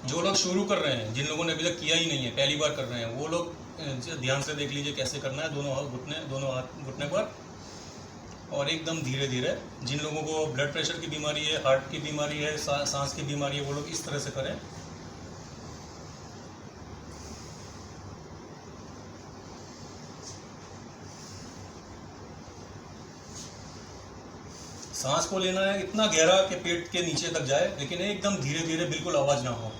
जो लोग शुरू कर रहे हैं, जिन लोगों ने अभी तक किया ही नहीं है, पहली बार कर रहे हैं, वो लोग ध्यान से देख लीजिए कैसे करना है। दोनों हाथ घुटने पर, और एकदम धीरे धीरे। जिन लोगों को ब्लड प्रेशर की बीमारी है, हार्ट की बीमारी है, सांस की बीमारी है, वो लोग इस तरह से करें। सांस को लेना है इतना गहरा कि पेट के नीचे तक जाए, लेकिन एकदम धीरे धीरे, बिल्कुल आवाज ना हो।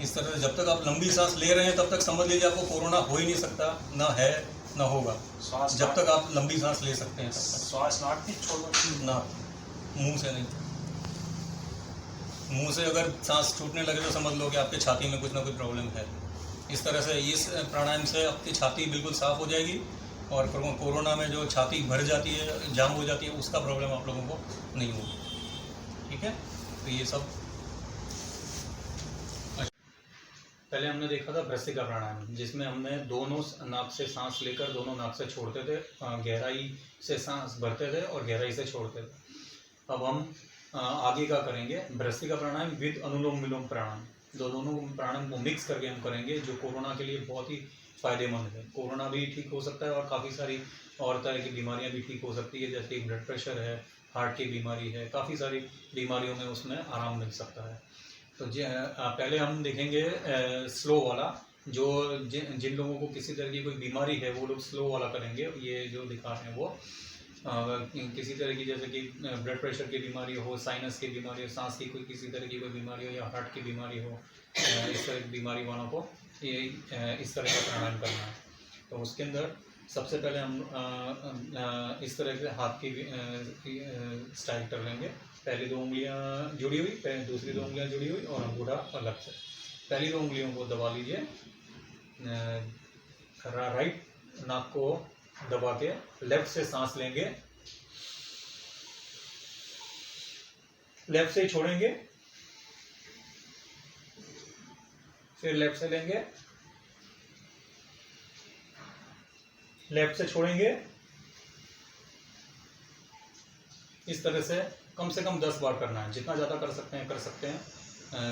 इस तरह से जब तक आप लंबी सांस ले रहे हैं तब तक समझ लीजिए आपको कोरोना हो ही नहीं सकता, ना है ना होगा। जब तक आप लंबी सांस ले सकते हैं तब तक। श्वास नाक की छोड़ना ना, मुंह से नहीं। मुंह से अगर सांस छूटने लगे तो समझ लो कि आपके छाती में कुछ ना कुछ प्रॉब्लम है। इस तरह से इस प्राणायाम से आपकी छाती बिल्कुल साफ हो जाएगी, और कोरोना में जो छाती भर जाती है, जाम हो जाती है, उसका प्रॉब्लम आप लोगों को नहीं होगी। ठीक है, तो ये सब। पहले हमने देखा था भ्रस्त्रिका प्राणायाम, जिसमें हमने दोनों नाक से सांस लेकर दोनों नाक से छोड़ते थे, गहराई से सांस भरते थे और गहराई से छोड़ते थे। अब हम आगे का करेंगे भ्रस्त्रिका प्राणायाम विद अनुलोम विलोम प्राणायाम। दोनों प्राणायाम को मिक्स करके हम करेंगे, जो कोरोना के लिए बहुत ही फायदेमंद है। कोरोना भी ठीक हो सकता है और काफ़ी सारी और तरह की बीमारियां भी ठीक हो सकती है, जैसे ब्लड प्रेशर है, हार्ट की बीमारी है, काफ़ी सारी बीमारियों में उसमें आराम मिल सकता है। तो पहले हम देखेंगे स्लो वाला, जो जिन लोगों को किसी तरह की कोई बीमारी है वो लोग स्लो वाला करेंगे। ये जो दिखा रहे हैं वो किसी तरह की, जैसे कि ब्लड प्रेशर की बीमारी हो, साइनस की बीमारी हो, सांस की कोई किसी तरह की कोई बीमारी हो, या हार्ट की बीमारी हो, इस तरह की बीमारी वालों को ये इस तरह का प्राणायाम करना है। तो उसके अंदर सबसे पहले हम इस तरह से हाथ की स्टाइल कर लेंगे। पहली 2 उंगलियां जुड़ी हुई, दूसरी 2 उंगलियां जुड़ी हुई और अंगूठा अलग से। पहली 2 उंगलियों को दबा लीजिए, राइट नाक को दबा के लेफ्ट से सांस लेंगे, लेफ्ट से छोड़ेंगे, फिर लेफ्ट से लेंगे, लेफ्ट से छोड़ेंगे। इस तरह से कम 10 बार करना है। जितना ज़्यादा कर सकते हैं कर सकते हैं,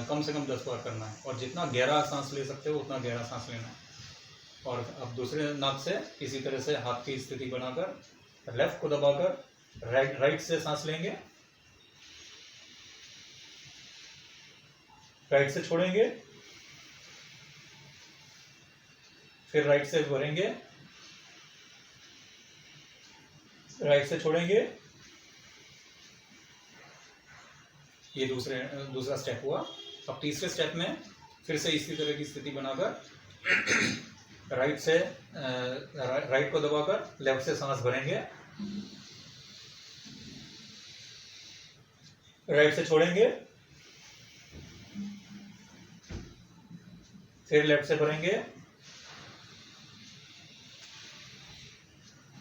कम से कम 10 बार करना है। और जितना गहरा सांस ले सकते हो उतना गहरा सांस लेना है। और अब दूसरे नाक से इसी तरह से हाथ की स्थिति बनाकर लेफ्ट को दबाकर राइट से सांस लेंगे, राइट से छोड़ेंगे, फिर राइट से भरेंगे, राइट से छोड़ेंगे। ये दूसरा स्टेप हुआ। अब तीसरे स्टेप में फिर से इसी तरह की स्थिति बनाकर राइट को दबाकर लेफ्ट से सांस भरेंगे, राइट से छोड़ेंगे, फिर लेफ्ट से भरेंगे,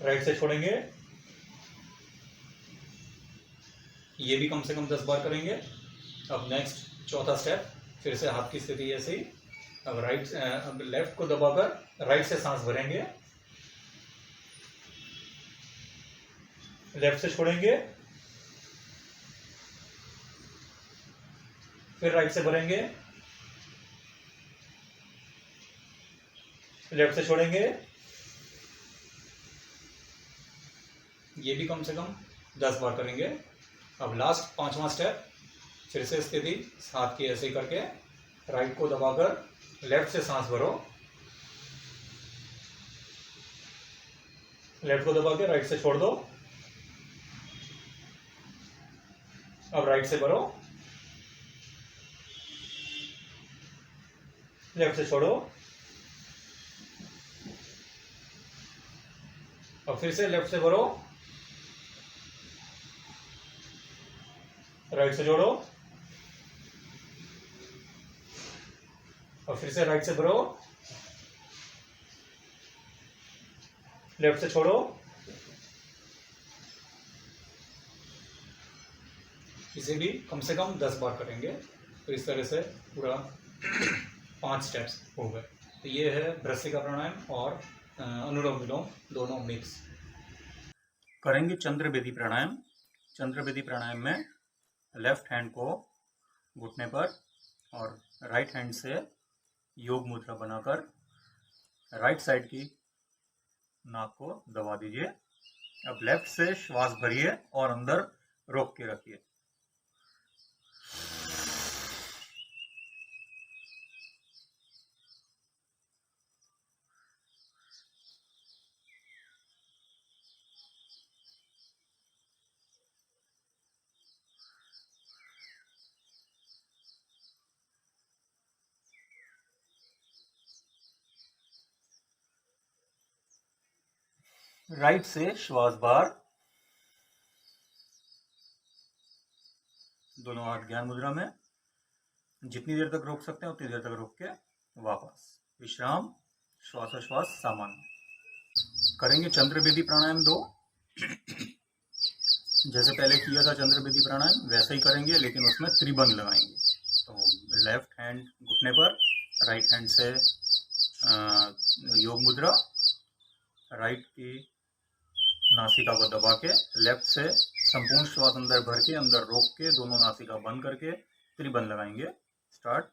राइट से छोड़ेंगे। ये भी कम से कम 10 बार करेंगे। अब नेक्स्ट चौथा स्टेप, फिर से हाथ की स्थिति ऐसे ही। अब लेफ्ट को दबाकर राइट से सांस भरेंगे, लेफ्ट से छोड़ेंगे, फिर राइट से भरेंगे, लेफ्ट से छोड़ेंगे। ये भी कम से कम 10 बार करेंगे। अब लास्ट 5वां स्टेप, फिर से स्थिति हाथ की ऐसे ही करके राइट को दबाकर लेफ्ट से सांस भरो, लेफ्ट को दबा के राइट से छोड़ दो। अब राइट से भरो, लेफ्ट से छोड़ो। अब फिर से लेफ्ट से भरो, राइट से जोड़ो, और फिर से राइट से भरो, लेफ्ट से छोड़ो। इसे भी कम से कम 10 बार करेंगे। तो इस तरह से पूरा 5 स्टेप्स हो गए। तो ये है भ्रस्त्रिका प्राणायाम और अनुलोम विलोम दोनों मिक्स। करेंगे चंद्र बेदी प्राणायाम। चंद्र बेदी प्राणायाम में लेफ्ट हैंड को घुटने पर और राइट हैंड से योग मुद्रा बनाकर राइट साइड की नाक को दबा दीजिए। अब लेफ्ट से श्वास भरिए और अंदर रोक के रखिए। राइट से श्वास बाहर, दोनों हाथ ज्ञान मुद्रा में। जितनी देर तक रोक सकते हैं उतनी देर तक रोक के वापस विश्राम, श्वासोश्वास सामान्य। करेंगे चंद्र बेदी प्राणायाम 2। जैसे पहले किया था चंद्र बेदी प्राणायाम वैसे ही करेंगे, लेकिन उसमें त्रिबंध लगाएंगे। तो लेफ्ट हैंड घुटने पर, राइट हैंड से योग मुद्रा, राइट की नासिका को दबा के लेफ्ट से संपूर्ण श्वास अंदर भर के अंदर रोक के दोनों नासिका बंद करके त्रिबंध लगाएंगे। स्टार्ट।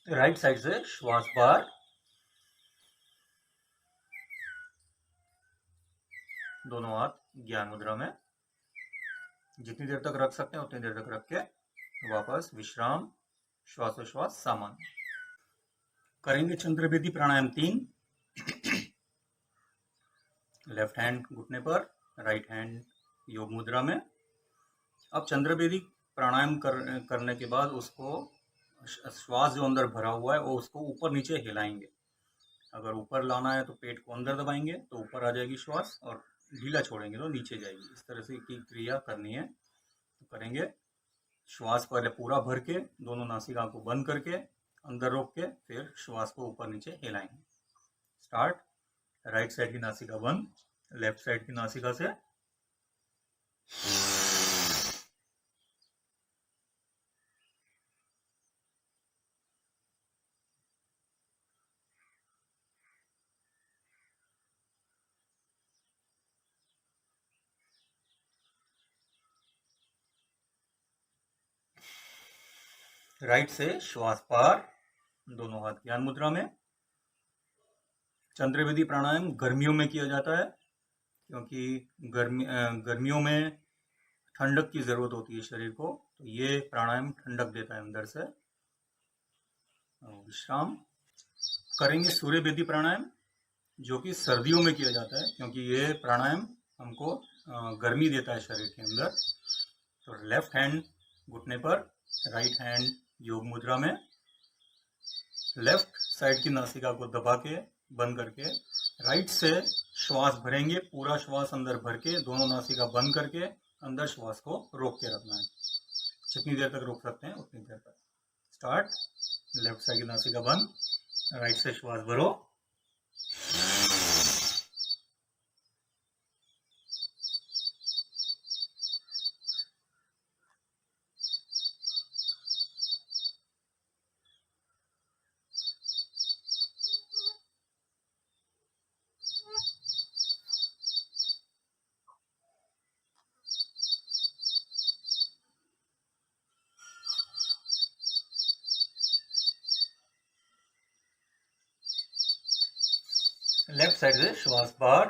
राइट साइड से श्वास बाहर, दोनों हाथ ज्ञान मुद्रा में। जितनी देर तक रख सकते हैं उतनी देर तक रख के वापस विश्राम, श्वासोश्वास सामान्य। करेंगे चंद्र बेदी प्राणायाम 3। लेफ्ट हैंड घुटने पर, राइट हैंड योग मुद्रा में। अब चंद्र बेदी प्राणायाम करने के बाद उसको श्वास जो अंदर भरा हुआ है वो उसको ऊपर नीचे हिलाएंगे। अगर ऊपर लाना है तो पेट को अंदर दबाएंगे तो ऊपर आ जाएगी श्वास, और ढीला छोड़ेंगे तो नीचे जाएगी। इस तरह से की क्रिया करनी है। तो करेंगे श्वास पहले पूरा भर के दोनों नासिका को बंद करके अंदर रोक के फिर श्वास को ऊपर नीचे हिलाएंगे। स्टार्ट। राइट साइड की नासिका बंद, लेफ्ट साइड की नासिका से। राइट से श्वास पार, दोनों हाथ ज्ञान मुद्रा में। चंद्र बेदी प्राणायाम गर्मियों में किया जाता है क्योंकि गर्मियों में ठंडक की जरूरत होती है शरीर को, तो ये प्राणायाम ठंडक देता है अंदर से। विश्राम। करेंगे सूर्य बेदी प्राणायाम जो कि सर्दियों में किया जाता है क्योंकि ये प्राणायाम हमको गर्मी देता है शरीर के अंदर। तो लेफ्ट हैंड घुटने पर, राइट हैंड योग मुद्रा में। लेफ्ट साइड की नासिका को दबा के बंद करके राइट से श्वास भरेंगे, पूरा श्वास अंदर भर के दोनों नासिका बंद करके अंदर श्वास को रोक के रखना है। जितनी देर तक रोक सकते हैं उतनी देर तक। स्टार्ट। लेफ्ट साइड की नासिका बंद, राइट से श्वास भरो। लेफ्ट साइड से श्वास बाहर,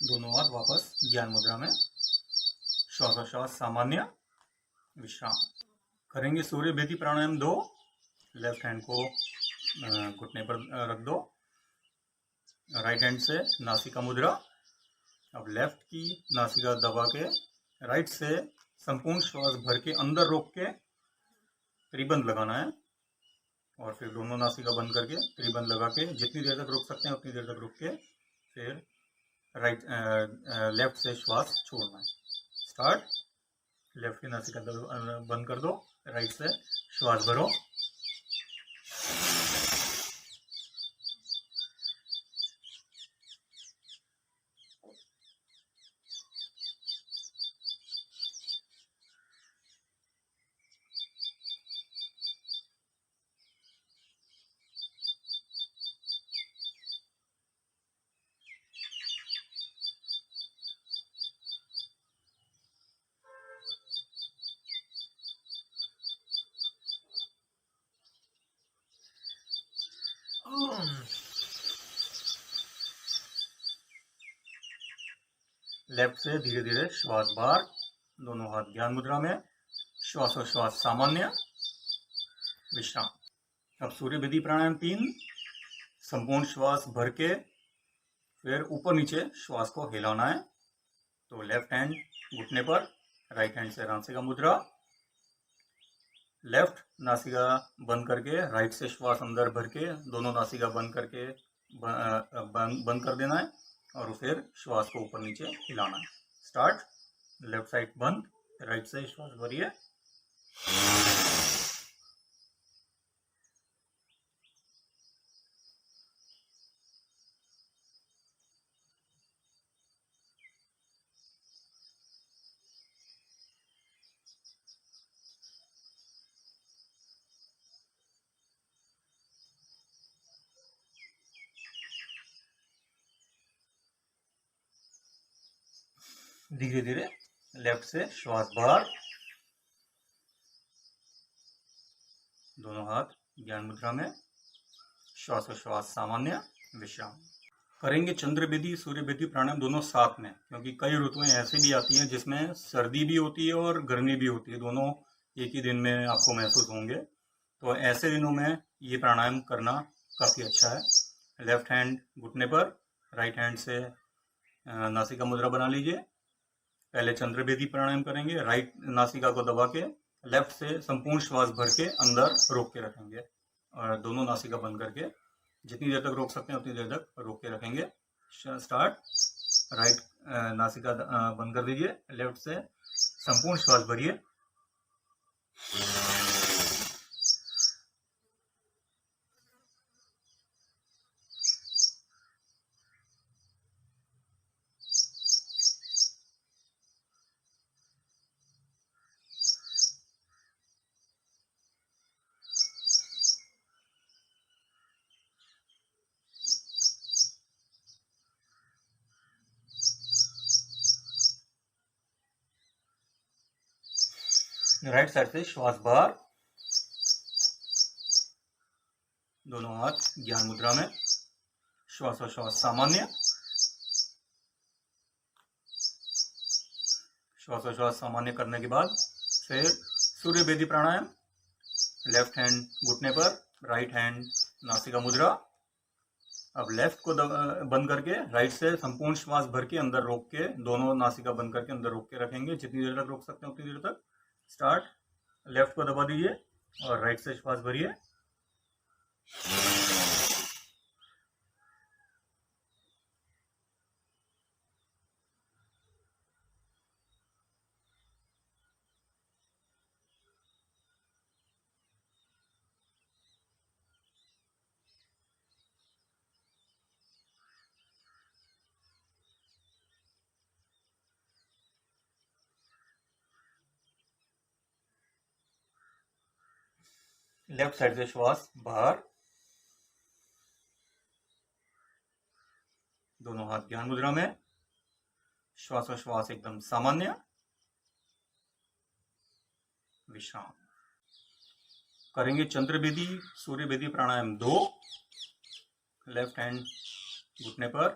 दोनों हाथ वापस ज्ञान मुद्रा में। श्वासोश्वास सामान्य। विश्राम। करेंगे सूर्य बेदी प्राणायाम 2। लेफ्ट हैंड को घुटने पर रख दो, राइट हैंड से नासिका मुद्रा। अब लेफ्ट की नासिका दबा के राइट से संपूर्ण श्वास भर के अंदर रोक के त्रिबंध लगाना है, और फिर दोनों नासिका बंद करके त्रिबंध लगा के जितनी देर तक रोक सकते हैं उतनी देर तक रोक के फिर राइट लेफ्ट से श्वास छोड़ना है। स्टार्ट। लेफ्ट की नासिका बंद कर दो, राइट से श्वास भरो। लेफ्ट से धीरे धीरे श्वास बाहर, दोनों हाथ ज्ञान मुद्रा में, श्वासोश्वास सामान्य, विश्राम। अब सूर्य विधि प्राणायाम 3, संपूर्ण श्वास भर के फिर ऊपर नीचे श्वास को हिलाना है। तो लेफ्ट हैंड घुटने पर, राइट हैंड से नासिका मुद्रा, लेफ्ट नासिका बंद करके राइट से श्वास अंदर भर के दोनों नासिका बंद करके बंद कर देना है और फिर श्वास को ऊपर नीचे हिलाना है। स्टार्ट। लेफ्ट साइड बंद, राइट से श्वास भरिए। धीरे धीरे लेफ्ट से श्वास बाहर, दोनों हाथ ज्ञान मुद्रा में, श्वासोश्वास सामान्य, विश्राम। करेंगे चंद्र विधि सूर्य विधि प्राणायाम दोनों साथ में, क्योंकि कई ऋतुएं ऐसी भी आती हैं जिसमें सर्दी भी होती है और गर्मी भी होती है, दोनों एक ही दिन में आपको महसूस होंगे। तो ऐसे दिनों में ये प्राणायाम करना काफ़ी अच्छा है। लेफ्ट हैंड घुटने पर, राइट हैंड से नासिका मुद्रा बना लीजिए। पहले चंद्र विधि प्राणायाम करेंगे, राइट नासिका को दबा के लेफ्ट से संपूर्ण श्वास भर के अंदर रोक के रखेंगे और दोनों नासिका बंद करके जितनी देर तक रोक सकते हैं उतनी देर तक रोक के रखेंगे। स्टार्ट। राइट नासिका बंद कर दीजिए, लेफ्ट से संपूर्ण श्वास भरिए। राइट साइड से श्वास बाहर, दोनों हाथ ज्ञान मुद्रा में, श्वासोश्वास सामान्य, श्वासोश्वास सामान्य करने के बाद फिर सूर्य वेदी प्राणायाम। लेफ्ट हैंड घुटने पर, राइट हैंड नासिका मुद्रा। अब लेफ्ट को बंद करके राइट से संपूर्ण श्वास भर के अंदर रोक के, दोनों नासिका बंद करके अंदर रोक के रखेंगे, जितनी देर तक रोक सकते हैं उतनी देर तक। स्टार्ट। लेफ्ट को दबा दीजिए और राइट से श्वास भरिए। लेफ्ट साइड से श्वास बाहर, दोनों हाथ ध्यान मुद्रा में, श्वासोश्वास एकदम सामान्य, विश्राम। करेंगे चंद्र विधि सूर्य विधि प्राणायाम 2। लेफ्ट हैंड घुटने पर,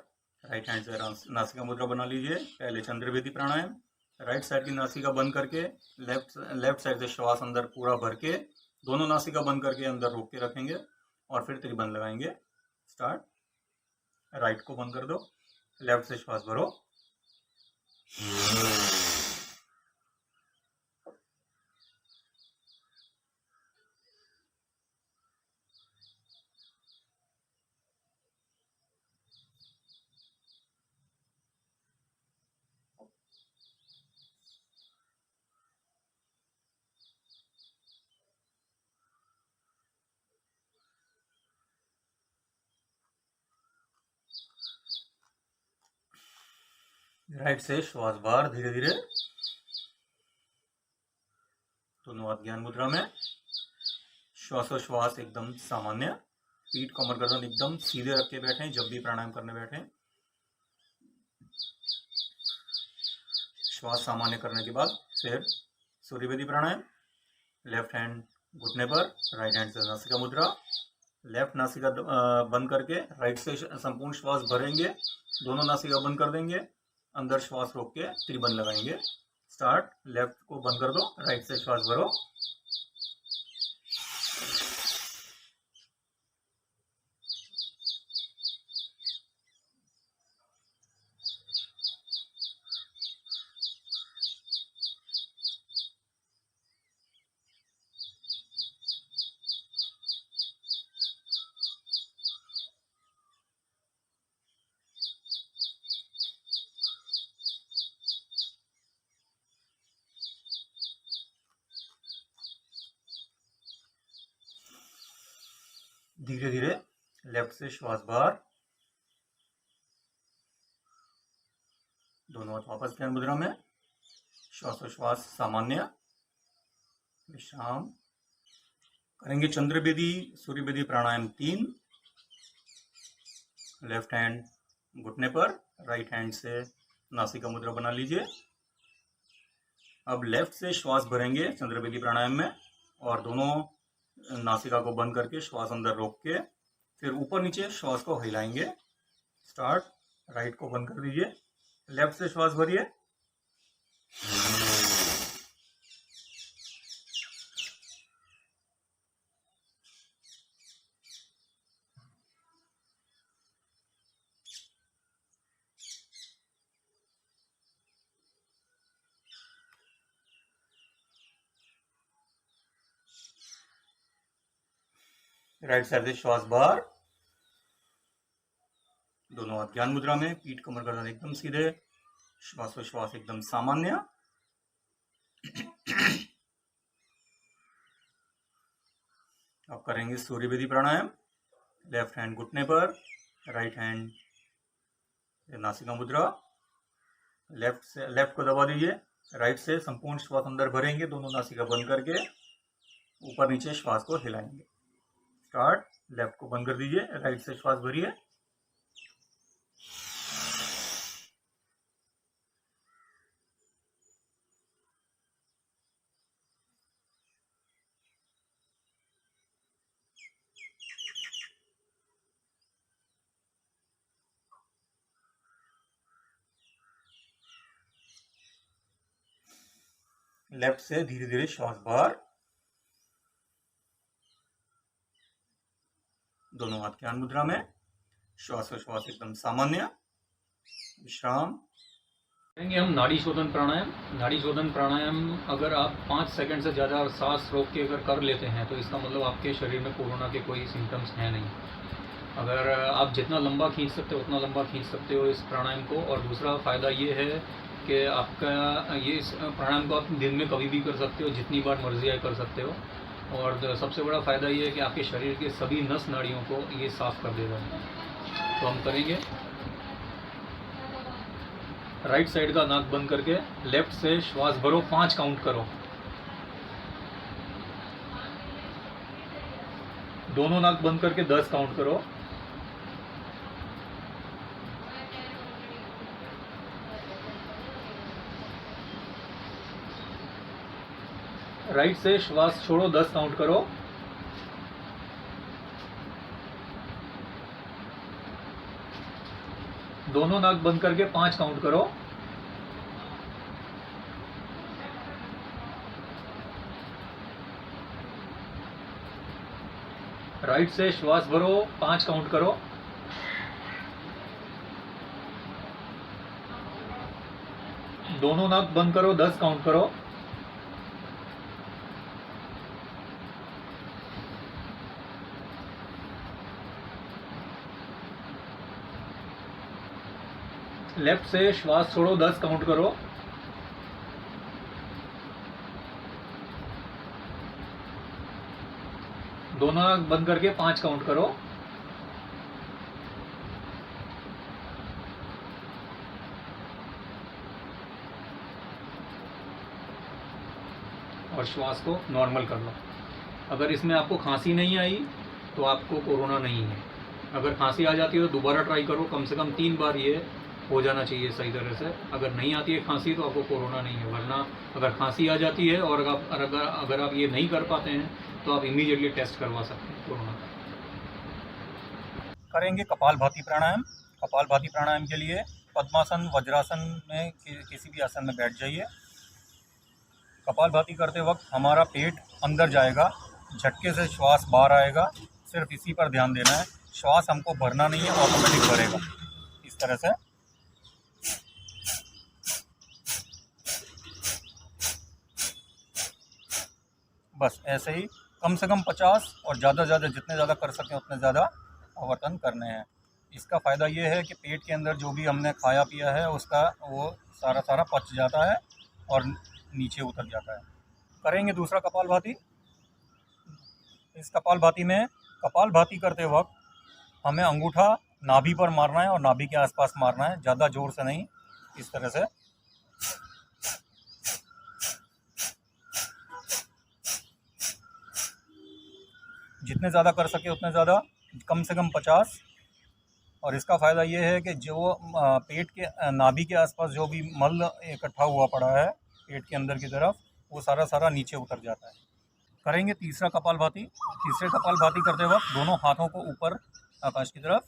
राइट हैंड से नासिका मुद्रा बना लीजिए। पहले चंद्र विधि प्राणायाम, राइट साइड की नासिका बंद करके लेफ्ट साइड से श्वास अंदर पूरा भर के, दोनों नासिका बंद करके अंदर रोक के रखेंगे और फिर त्रिबंध लगाएंगे। स्टार्ट। राइट को बंद कर दो, लेफ्ट से श्वास भरो। राइट से श्वास बाहर धीरे धीरे, दोनों हाथ ज्ञान मुद्रा में। श्वासोश्वास एकदम सामान्य, पीठ कमर गर्दन एकदम सीधे रख के बैठे जब भी प्राणायाम करने बैठे। श्वास सामान्य करने के बाद फिर सूर्यवेदी प्राणायाम। लेफ्ट हैंड घुटने पर, राइट हैंड से नासिका मुद्रा। लेफ्ट नासिका बंद करके राइट से संपूर्ण श्वास भरेंगे, दोनों नासिका बंद कर देंगे, अंदर श्वास रोक के त्रिबंध लगाएंगे। स्टार्ट। लेफ्ट को बंद कर दो, राइट से श्वास भरो। धीरे धीरे लेफ्ट से श्वास बाहर, दोनों हाथ वापस ज्ञान मुद्रा में। श्वासोश्वास सामान्य, विश्राम करेंगे। चंद्रवेदी सूर्यवेदी प्राणायाम 3। लेफ्ट हैंड घुटने पर, राइट हैंड से नासिका मुद्रा बना लीजिए। अब लेफ्ट से श्वास भरेंगे चंद्रवेदी प्राणायाम में, और दोनों नासिका को बंद करके श्वास अंदर रोक के फिर ऊपर नीचे श्वास को हिलाएंगे। स्टार्ट। राइट को बंद कर दीजिए, लेफ्ट से श्वास भरिए। राइट साइड से श्वास बाहर, दोनों हाथ ज्ञान मुद्रा में, पीठ कमर गर्दन एकदम सीधे, श्वासोश्वास एकदम सामान्य। अब करेंगे सूर्यवेदी प्राणायाम। लेफ्ट हैंड घुटने पर, राइट हैंड नासिका मुद्रा। लेफ्ट को दबा दीजिए, राइट से संपूर्ण श्वास अंदर भरेंगे, दोनों नासिका बंद करके ऊपर नीचे श्वास को हिलाएंगे। स्टार्ट। लेफ्ट को बंद कर दीजिए, राइट से श्वास भरिए। लेफ्ट से धीरे धीरे श्वास बाहर, दोनों हाथ ज्ञान मुद्रा में। श्वासोश्वास एकदम सामान्य, विश्राम करेंगे। हम नाड़ी शोधन प्राणायाम। नाड़ी शोधन प्राणायाम अगर आप 5 सेकंड से ज़्यादा सांस रोक के अगर कर लेते हैं तो इसका मतलब आपके शरीर में कोरोना के कोई सिम्टम्स हैं नहीं। अगर आप जितना लंबा खींच सकते हो उतना लंबा खींच सकते हो इस प्राणायाम को। और दूसरा फ़ायदा ये है कि आपका ये इस प्राणायाम को आप दिन में कभी भी कर सकते हो, जितनी बार मर्जी आए कर सकते हो। और सबसे बड़ा फ़ायदा ये है कि आपके शरीर के सभी नस नाड़ियों को ये साफ़ कर देगा। तो हम करेंगे। राइट साइड का नाक बंद करके लेफ्ट से श्वास भरो, 5 काउंट करो। दोनों नाक बंद करके 10 काउंट करो। राइट से श्वास छोड़ो, 10 काउंट करो। दोनों नाक बंद करके 5 काउंट करो। राइट से श्वास भरो, 5 काउंट करो। दोनों नाक बंद करो, 10 काउंट करो। लेफ्ट से श्वास छोड़ो, 10 काउंट करो। दोनों आंख बंद करके 5 काउंट करो। और श्वास को नॉर्मल कर लो। अगर इसमें आपको खांसी नहीं आई तो आपको कोरोना नहीं है। अगर खांसी आ जाती है तो दोबारा ट्राई करो, कम से कम 3 बार ये हो जाना चाहिए सही तरह से। अगर नहीं आती है खांसी तो आपको कोरोना नहीं है, वरना अगर खांसी आ जाती है और अगर आप ये नहीं कर पाते हैं तो आप इमीडिएटली टेस्ट करवा सकते हैं कोरोना का। करेंगे कपालभाति प्राणायाम। कपालभाति प्राणायाम के लिए पद्मासन वज्रासन में किसी भी आसन में बैठ जाइए। कपालभाति करते वक्त हमारा पेट अंदर जाएगा, झटके से श्वास बाहर आएगा, सिर्फ इसी पर ध्यान देना है। श्वास हमको भरना नहीं है, ऑटोमेटिक भरेगा। इस तरह से बस ऐसे ही कम से कम 50 और ज़्यादा जितने ज़्यादा कर सकें उतने ज़्यादा आवर्तन करने हैं। इसका फ़ायदा ये है कि पेट के अंदर जो भी हमने खाया पिया है उसका वो सारा पच जाता है और नीचे उतर जाता है। करेंगे दूसरा कपालभाति। इस कपालभाति में कपालभाति करते वक्त हमें अंगूठा नाभि पर मारना है और नाभि के आसपास मारना है, ज़्यादा ज़ोर से नहीं। इस तरह से जितने ज़्यादा कर सके उतने ज़्यादा, कम से कम 50। और इसका फ़ायदा ये है कि जो पेट के नाभि के आसपास जो भी मल इकट्ठा हुआ पड़ा है पेट के अंदर की तरफ, वो सारा नीचे उतर जाता है। करेंगे तीसरा कपालभाति। तीसरे कपालभाति करते वक्त दोनों हाथों को ऊपर आकाश की तरफ,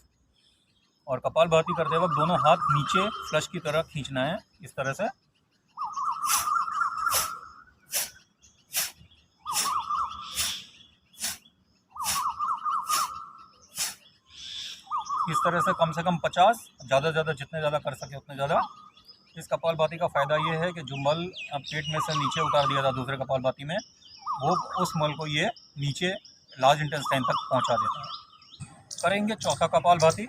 और कपालभाति करते वक्त दोनों हाथ नीचे फ्लश की तरफ खींचना है। इस तरह से कम से कम 50, ज़्यादा जितने ज़्यादा कर सके उतने ज़्यादा। इस कपालभाति का फ़ायदा ये है कि जो मल पेट में से नीचे उतार दिया था दूसरे कपालभाति में, वो उस मल को ये नीचे लार्ज इंटेस्टाइन तक पहुंचा देता है। करेंगे चौथा कपालभाति।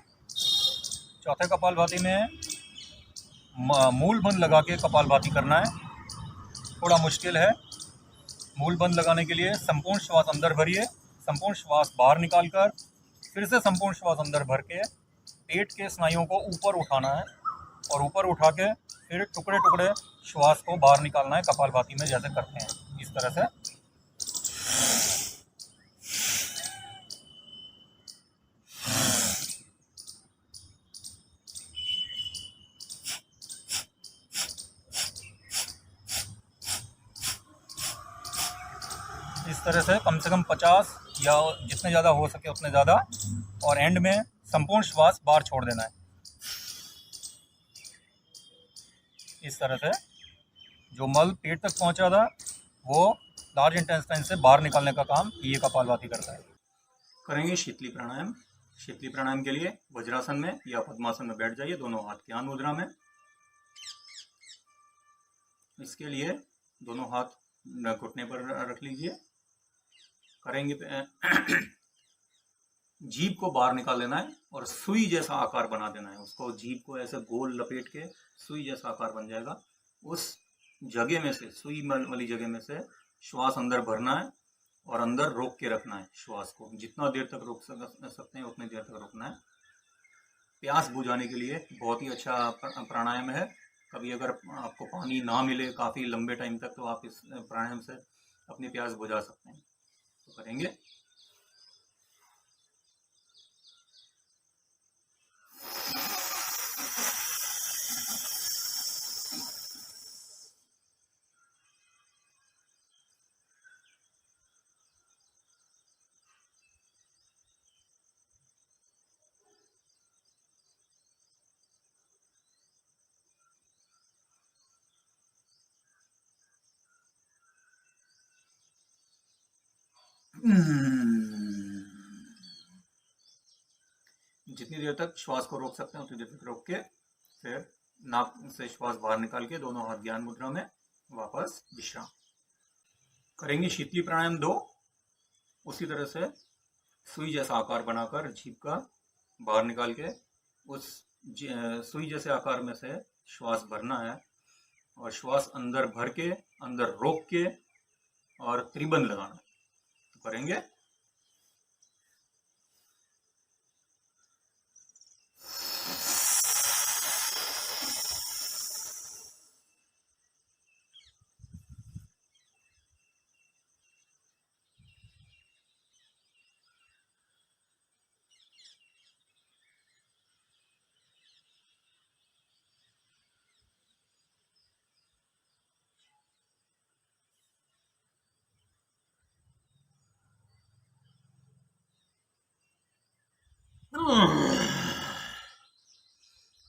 चौथे कपालभाति में मूल बंद लगा के कपालभाति करना है। थोड़ा मुश्किल है। मूल बंद लगाने के लिए संपूर्ण श्वास अंदर भरिए, संपूर्ण श्वास बाहर निकालकर फिर से संपूर्ण श्वास अंदर भर के पेट के स्नायुओं को ऊपर उठाना है, और ऊपर उठा के फिर टुकड़े टुकड़े श्वास को बाहर निकालना है, कपालभाति में जैसे करते हैं। इस तरह से कम से कम 50 या जितने ज़्यादा हो सके उतने ज़्यादा, और एंड में संपूर्ण श्वास बाहर छोड़ देना है। इस तरह से जो मल पेट तक पहुंचा था वो लार्ज इंटेस्टाइन से बाहर निकालने का काम ये कपालभाति करता है। करेंगे शीतली प्राणायाम। शीतली प्राणायाम के लिए वज्रासन में या पद्मासन में बैठ जाइए, दोनों हाथ ज्ञान मुद्रा में। इसके लिए दोनों हाथ घुटने पर रख लीजिए। करेंगे जीभ को बाहर निकाल लेना है और सुई जैसा आकार बना देना है उसको। जीभ को ऐसे गोल लपेट के सुई जैसा आकार बन जाएगा। उस जगह में से, सुई वाली जगह में से श्वास अंदर भरना है और अंदर रोक के रखना है श्वास को। जितना देर तक रोक सकते हैं उतनी देर तक रोकना है। प्यास बुझाने के लिए बहुत ही अच्छा प्राणायाम है। कभी अगर आपको पानी ना मिले काफ़ी लंबे टाइम तक, तो आप इस प्राणायाम से अपनी प्यास बुझा सकते हैं। तो करेंगे। जितनी देर तक श्वास को रोक सकते हैं उतनी देर तक रोक के फिर नाक से श्वास बाहर निकाल के दोनों हाथ ज्ञान मुद्रा में वापस विश्राम। करेंगे शीतली प्राणायाम 2। उसी तरह से सुई जैसा आकार बनाकर जीभ का बाहर निकाल के उस सुई जैसे आकार में से श्वास भरना है, और श्वास अंदर भर के अंदर रोक के और त्रिबंध लगाना है। तो करेंगे।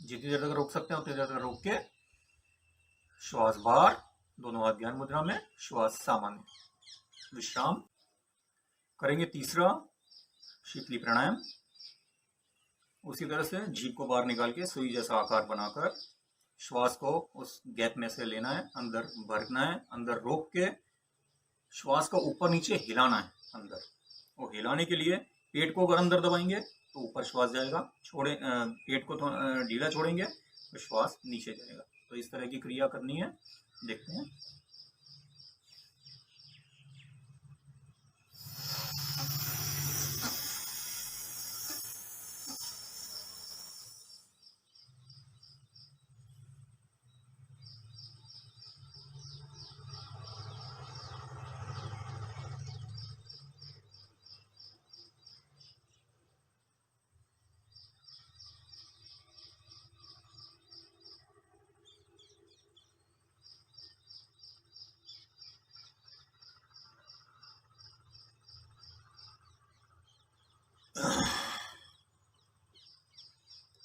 जितनी देर तक रोक सकते हैं उतनी देर तक रोक के श्वास बाहर, दोनों हाथ ध्यान मुद्रा में, श्वास सामान्य, विश्राम। करेंगे तीसरा शीतली प्राणायाम। उसी तरह से जीभ को बाहर निकाल के सुई जैसा आकार बनाकर श्वास को उस गैप में से लेना है, अंदर भरना है, अंदर रोक के श्वास को ऊपर नीचे हिलाना है अंदर। और हिलाने के लिए पेट को अगर अंदर दबाएंगे तो ऊपर श्वास जाएगा, पेट को ढीला छोड़ेंगे तो श्वास नीचे जाएगा। तो इस तरह की क्रिया करनी है, देखते हैं।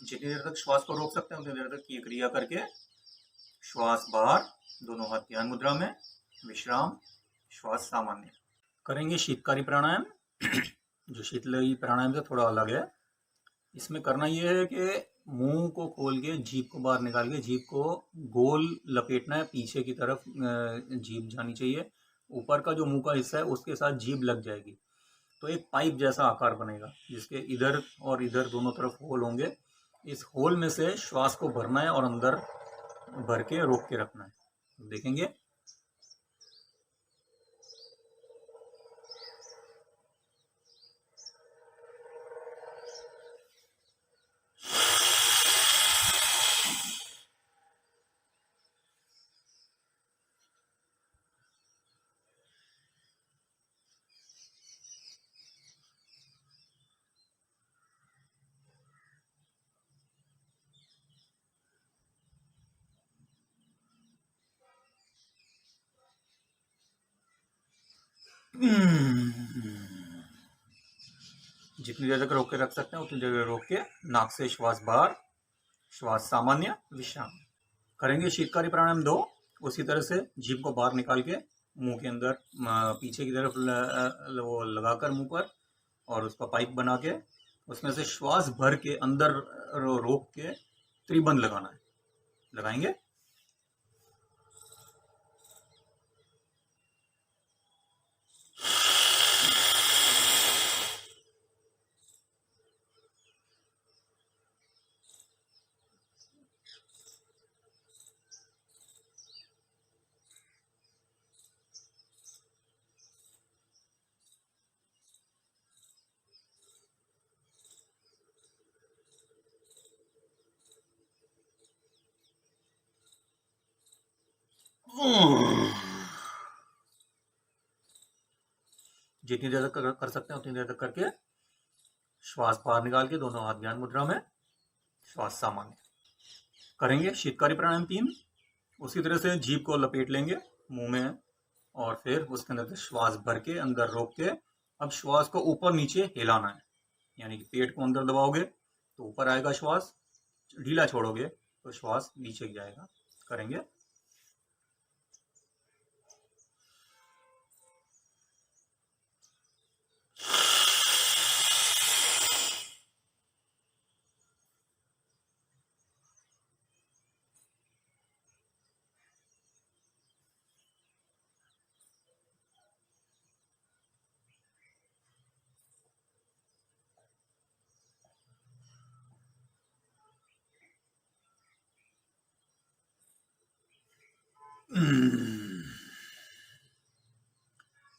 जितनी देर तक श्वास को रोक सकते हैं उतनी देर तक ये क्रिया करके श्वास बाहर, दोनों हाथ ध्यान मुद्रा में, विश्राम, श्वास सामान्य। करेंगे शीतकारी प्राणायाम। जो शीतली प्राणायाम से थोड़ा अलग है। इसमें करना ये है कि मुंह को खोल के जीभ को बाहर निकाल के जीभ को गोल लपेटना है, पीछे की तरफ जीभ जानी चाहिए। ऊपर का जो मुंह का हिस्सा है उसके साथ जीभ लग जाएगी तो एक पाइप जैसा आकार बनेगा जिसके इधर और इधर दोनों तरफ होल होंगे। इस होल में से श्वास को भरना है और अंदर भर के रोक के रखना है। देखेंगे। जितनी देर तक रोक के रख सकते हैं उतनी देर रोक के नाक से श्वास बाहर, श्वास सामान्य, विश्राम। करेंगे शीतकारी प्राणायाम 2। उसी तरह से जीभ को बाहर निकाल के मुंह के अंदर पीछे की तरफ वो लगाकर मुंह पर और उसका पाइप बना के उसमें से श्वास भर के अंदर रोक के त्रिबंध लगाना है। लगाएंगे। जितनी देर तक कर सकते हैं उतनी देर तक करके श्वास बाहर निकाल के दोनों हाथ ध्यान मुद्रा में, श्वास सामान्य। करेंगे शीतकारी प्राणायाम 3। उसी तरह से जीभ को लपेट लेंगे मुंह में और फिर उसके अंदर श्वास भर के अंदर रोक के अब श्वास को ऊपर नीचे हिलाना है। यानी कि पेट को अंदर दबाओगे तो ऊपर आएगा श्वास, ढीला छोड़ोगे तो श्वास नीचे जाएगा। करेंगे।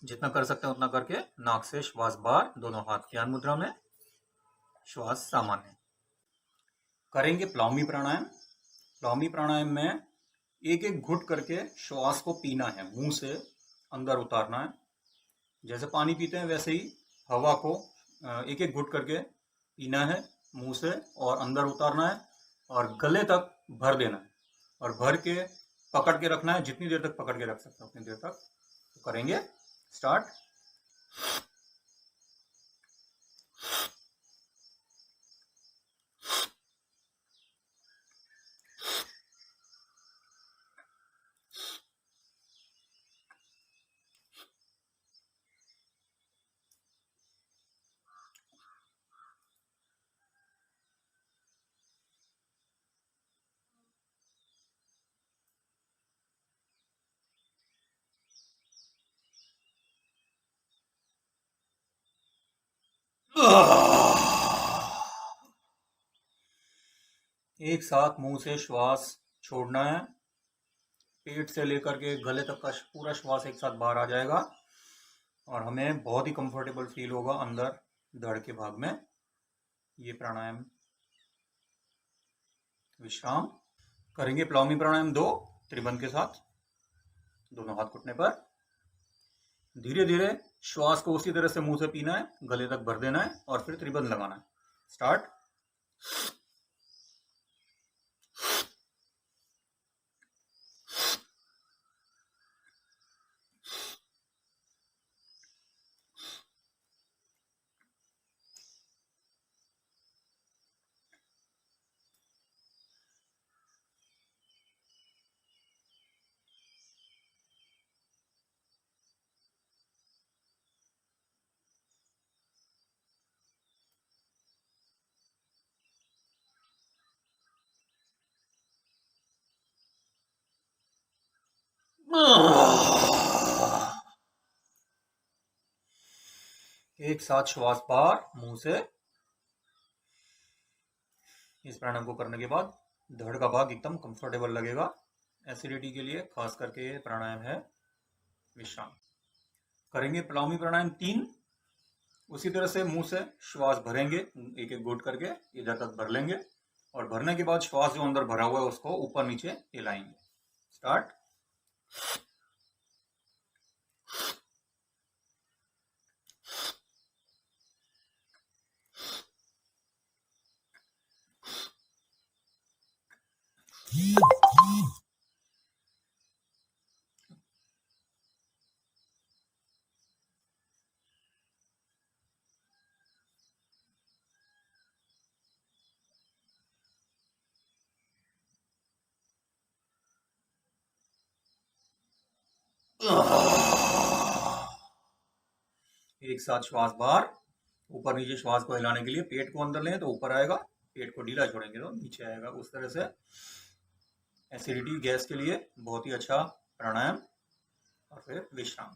जितना कर सकते हैं उतना करके नाक से श्वास बाहर, दोनों हाथ ध्यान मुद्रा में, श्वास सामान्य। करेंगे प्लावमी प्राणायाम। प्लावमी प्राणायाम में एक एक घुट करके श्वास को पीना है, मुंह से अंदर उतारना है। जैसे पानी पीते हैं वैसे ही हवा को एक एक घुट करके पीना है मुंह से और अंदर उतारना है और गले तक भर देना है और भर के पकड़ के रखना है। जितनी देर तक पकड़ के रख सकते हैं उतनी देर तक। तो करेंगे। स्टार्ट। एक साथ मुंह से श्वास छोड़ना है, पेट से लेकर के गले तक का पूरा श्वास एक साथ बाहर आ जाएगा और हमें बहुत ही कंफर्टेबल फील होगा अंदर धड़ के भाग में। ये प्राणायाम विश्राम करेंगे। प्लावनी प्राणायाम 2 त्रिबंध के साथ, दोनों हाथ घुटने पर। धीरे धीरे श्वास को उसी तरह से मुंह से पीना है, गले तक भर देना है और फिर त्रिबंध लगाना है। स्टार्ट। एक साथ श्वास बाहर मुंह से। इस प्राणायाम को करने के बाद धड़ का भाग एकदम कंफर्टेबल लगेगा। एसिडिटी के लिए खास करके ये प्राणायाम है विश्राम। करेंगे प्लावनी प्राणायाम 3। उसी तरह से मुंह से श्वास भरेंगे, एक एक घूंट करके इधर तक भर लेंगे और भरने के बाद श्वास जो अंदर भरा हुआ है उसको ऊपर नीचे हिलाएंगे। स्टार्ट। एक साथ श्वास बाहर, ऊपर नीचे श्वास को हिलाने के लिए पेट को अंदर लें तो ऊपर आएगा, पेट को ढीला छोड़ेंगे तो नीचे आएगा। उस तरह से एसिडिटी गैस के लिए बहुत ही अच्छा प्राणायाम। और फिर विश्राम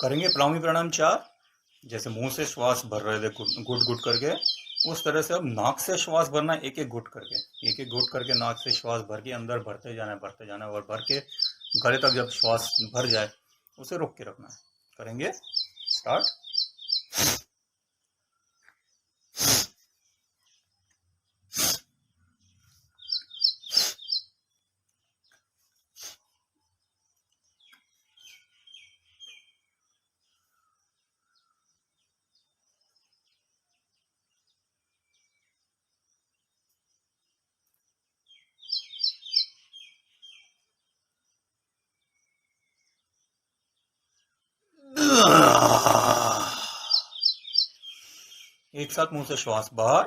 करेंगे। प्लावनी प्राणायाम 4। जैसे मुंह से श्वास भर रहे थे गुट गुट करके, उस तरह से अब नाक से श्वास भरना, एक एक घुट करके, एक एक घुट करके नाक से श्वास भर के अंदर भरते जाना है और भर के गले तक जब श्वास भर जाए उसे रोक के रखना है। करेंगे। स्टार्ट। एक साथ मुंह से श्वास बाहर,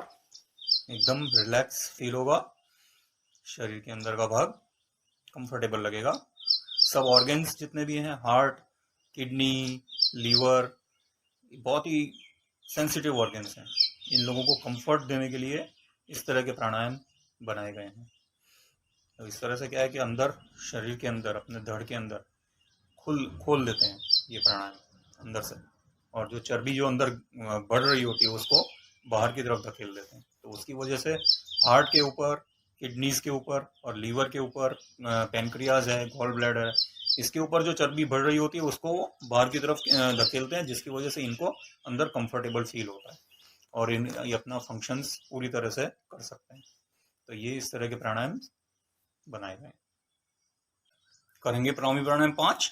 एकदम रिलैक्स फील होगा, शरीर के अंदर का भाग कंफर्टेबल लगेगा। सब ऑर्गन्स जितने भी हैं, हार्ट, किडनी, लीवर, बहुत ही सेंसिटिव ऑर्गन्स हैं, इन लोगों को कंफर्ट देने के लिए इस तरह के प्राणायाम बनाए गए हैं। तो इस तरह से क्या है कि अंदर शरीर के अंदर, अपने धड़ के अंदर खोल देते हैं ये प्राणायाम अंदर से, और जो चर्बी जो अंदर बढ़ रही होती है उसको बाहर की तरफ धकेल देते हैं। तो उसकी वजह से हार्ट के ऊपर, किडनीज के ऊपर और लीवर के ऊपर, पैनक्रियाज है, गॉल ब्लैडर है, इसके ऊपर जो चर्बी बढ़ रही होती है उसको बाहर की तरफ धकेलते हैं, जिसकी वजह से इनको अंदर कंफर्टेबल फील होता है और ये अपना फंक्शंस पूरी तरह से कर सकते हैं। तो ये इस तरह के प्राणायाम बनाए गए। करेंगे प्लावनी प्राणायाम 5।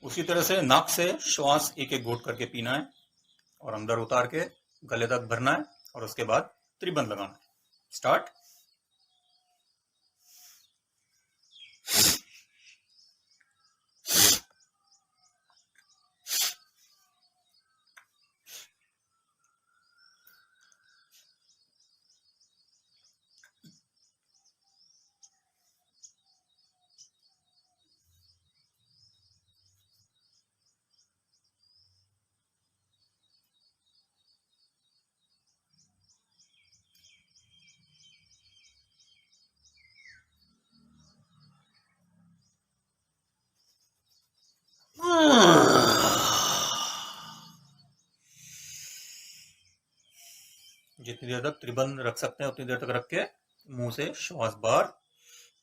उसी तरह से नाक से श्वास एक एक घूंट करके पीना है और अंदर उतार के गले तक भरना है और उसके बाद त्रिबंध लगाना है। स्टार्ट। जितनी देर तक त्रिबंध रख सकते हैं उतनी देर तक रख के मुंह से श्वास बाहर,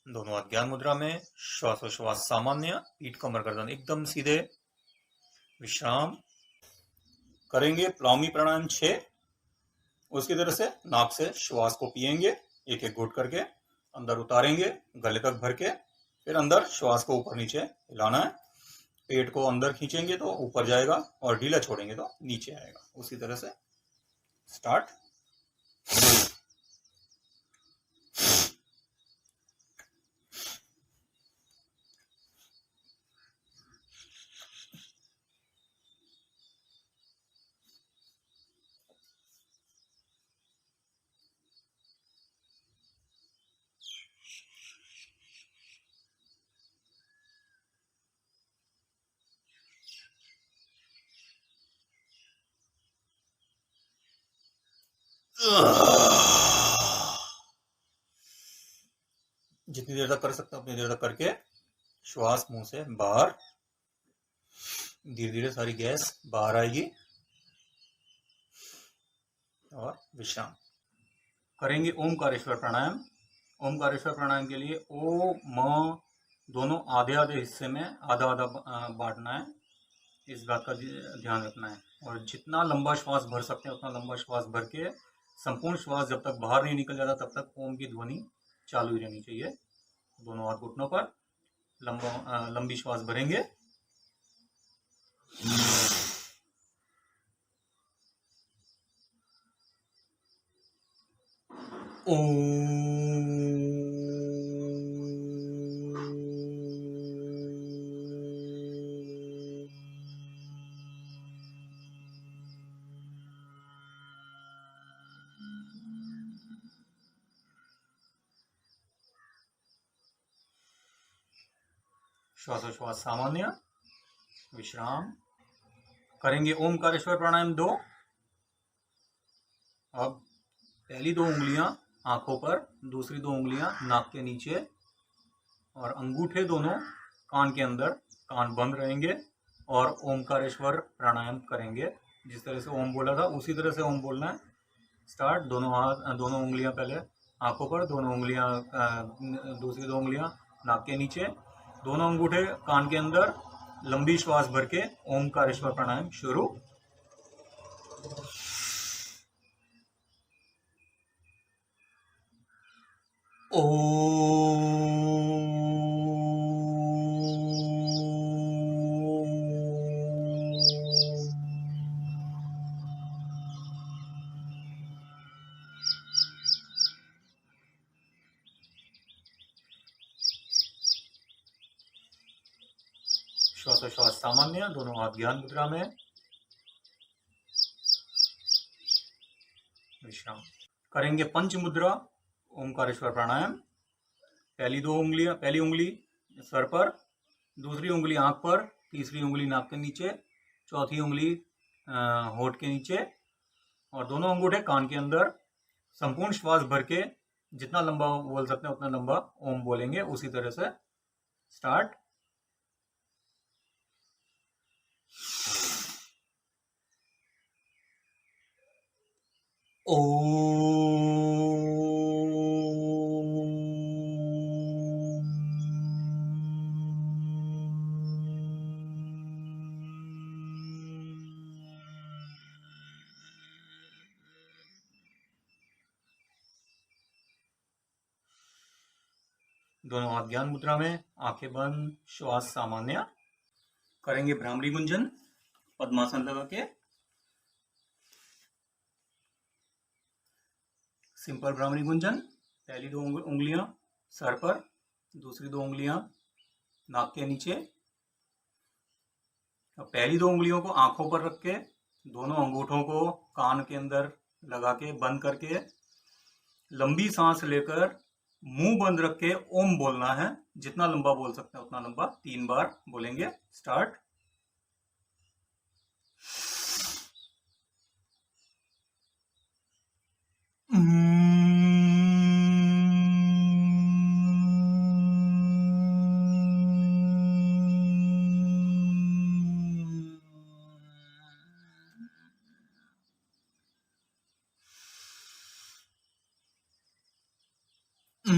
दोनों हाथ ज्ञान मुद्रा में, श्वासोश्वास सामान्य, पीठ कमर गर्दन एकदम सीधे, विश्राम। करेंगे प्लावमी प्राणायाम 6। उसकी तरह से नाक से श्वास को पिएंगे एक एक घूंट करके, अंदर उतारेंगे गले तक भर के, फिर अंदर श्वास को ऊपर नीचे हिलाना है। पेट को अंदर खींचेंगे तो ऊपर जाएगा और ढीला छोड़ेंगे तो नीचे आएगा। उसी तरह से स्टार्ट। जितनी देर तक कर सकते हैं उतनी देर तक करके श्वास मुंह से बाहर, धीरे धीरे सारी गैस बाहर आएगी और विश्राम। करेंगे ओमकारेश्वर प्राणायाम। ओमकारेश्वर प्राणायाम के लिए ओ म दोनों आधे आधे हिस्से में आधा आधा बांटना है, इस बात का ध्यान रखना है। और जितना लंबा श्वास भर सकते हैं उतना लंबा श्वास भर के संपूर्ण श्वास जब तक बाहर नहीं निकल जाता तब तक ओम की ध्वनि चालू ही रहनी चाहिए। दोनों हाथ घुटनों पर लंबी श्वास भरेंगे। श्वासोश्वास सामान्य, विश्राम। करेंगे ओमकारेश्वर प्राणायाम 2। अब पहली 2 उंगलियां आंखों पर, दूसरी 2 उंगलियां नाक के नीचे और अंगूठे दोनों कान के अंदर, कान बंद रहेंगे और ओमकारेश्वर प्राणायाम करेंगे। जिस तरह से ओम बोला था उसी तरह से ओम बोलना है। स्टार्ट। दोनों उंगलियां पहले आंखों पर, दोनों उंगलियां दूसरी 2 उंगलियां नाक के नीचे, दोनों अंगूठे कान के अंदर, लंबी श्वास भर के ओमकारेश्वर प्राणायाम शुरू। श्वासोश्वास सामान्य, दोनों हाथ ज्ञान मुद्रा में, विश्राम। करेंगे पंच मुद्रा ओमकारेश्वर प्राणायाम। पहली उंगली सर पर, दूसरी उंगली आंख पर, तीसरी उंगली नाक के नीचे, चौथी उंगली होठ के नीचे और दोनों अंगूठे कान के अंदर। संपूर्ण श्वास भर के जितना लंबा बोल सकते हैं उतना लंबा ओम बोलेंगे। उसी तरह से स्टार्ट। दोनों हाथ ज्ञान मुद्रा में, आंखें बंद, श्वास सामान्य। करेंगे भ्रामरी गुंजन पद्मासन लगा के। सिंपल भ्रामरी गुंजन। पहली 2 उंगलियां सर पर, दूसरी 2 उंगलियां नाक के नीचे। अब पहली 2 उंगलियों को आंखों पर रख के दोनों अंगूठों को कान के अंदर लगा के बंद करके लंबी सांस लेकर मुंह बंद रख के ओम बोलना है। जितना लंबा बोल सकते हैं उतना लंबा 3 बार बोलेंगे। स्टार्ट। तीन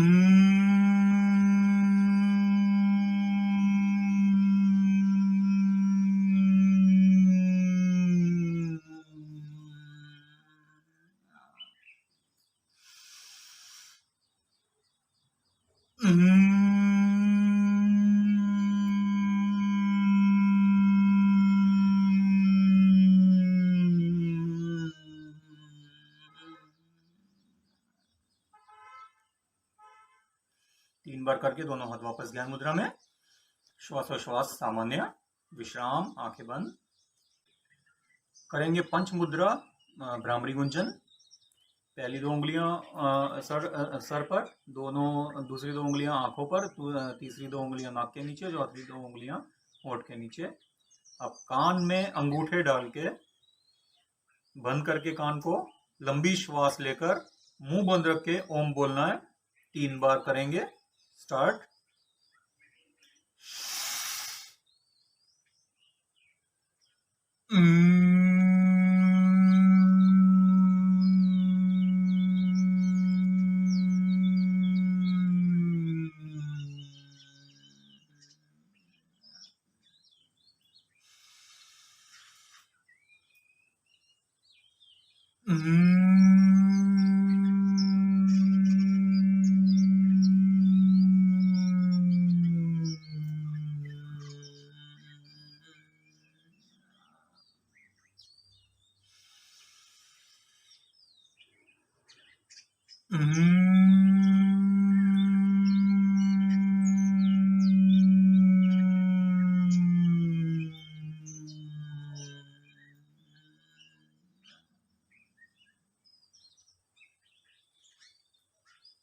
बार करके दोनों हाथ वापस ज्ञान मुद्रा में। श्वासोश्वास सामान्य, विश्राम, आंखें बंद। करेंगे पंच मुद्रा, भ्रामरी गुंजन। पहली दो उंगलियां सर पर, दूसरी दो उंगलियां आंखों पर, तीसरी दो उंगलियां नाक के नीचे, चौथी दो उंगलियां होंठ के नीचे। अब कान में अंगूठे डाल के बंद करके कान को लंबी श्वास लेकर मुंह बंद रख के ओम बोलना है। 3 बार करेंगे। स्टार्ट।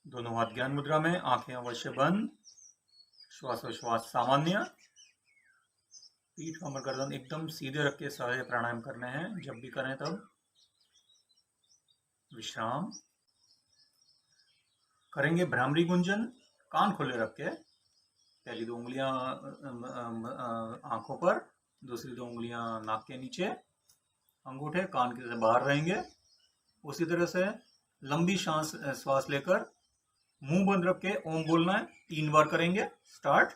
दोनों हाथ ज्ञान मुद्रा में, आंखें अवश्य बंद। श्वासोश्वास सामान्य। पीठ कमर गर्दन एकदम सीधे रख के सारे प्राणायाम करने हैं। जब भी करें तब विश्राम। करेंगे भ्रामरी गुंजन, कान खुले रख के। पहली दो उंगलियां आंखों पर, दूसरी दो उंगलियां नाक के नीचे, अंगूठे कान के से बाहर रहेंगे। उसी तरह से लंबी श्वास लेकर मुंह बंद रख के ओम बोलना है। 3 बार करेंगे। स्टार्ट।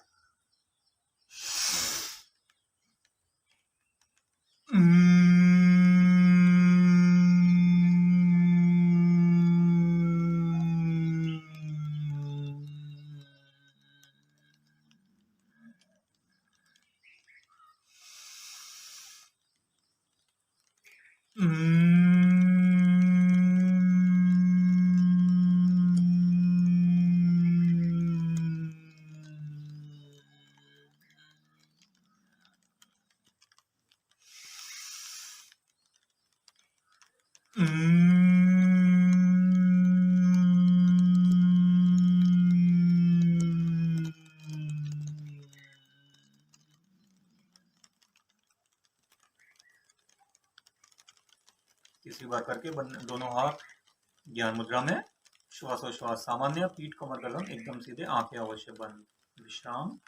तीसरी बार करके दोनों हाथ ज्ञान मुद्रा में। श्वासोश्वास सामान्य, पीठ कमर गर्दन एकदम सीधे, आंखें अवश्य बंद। विश्राम।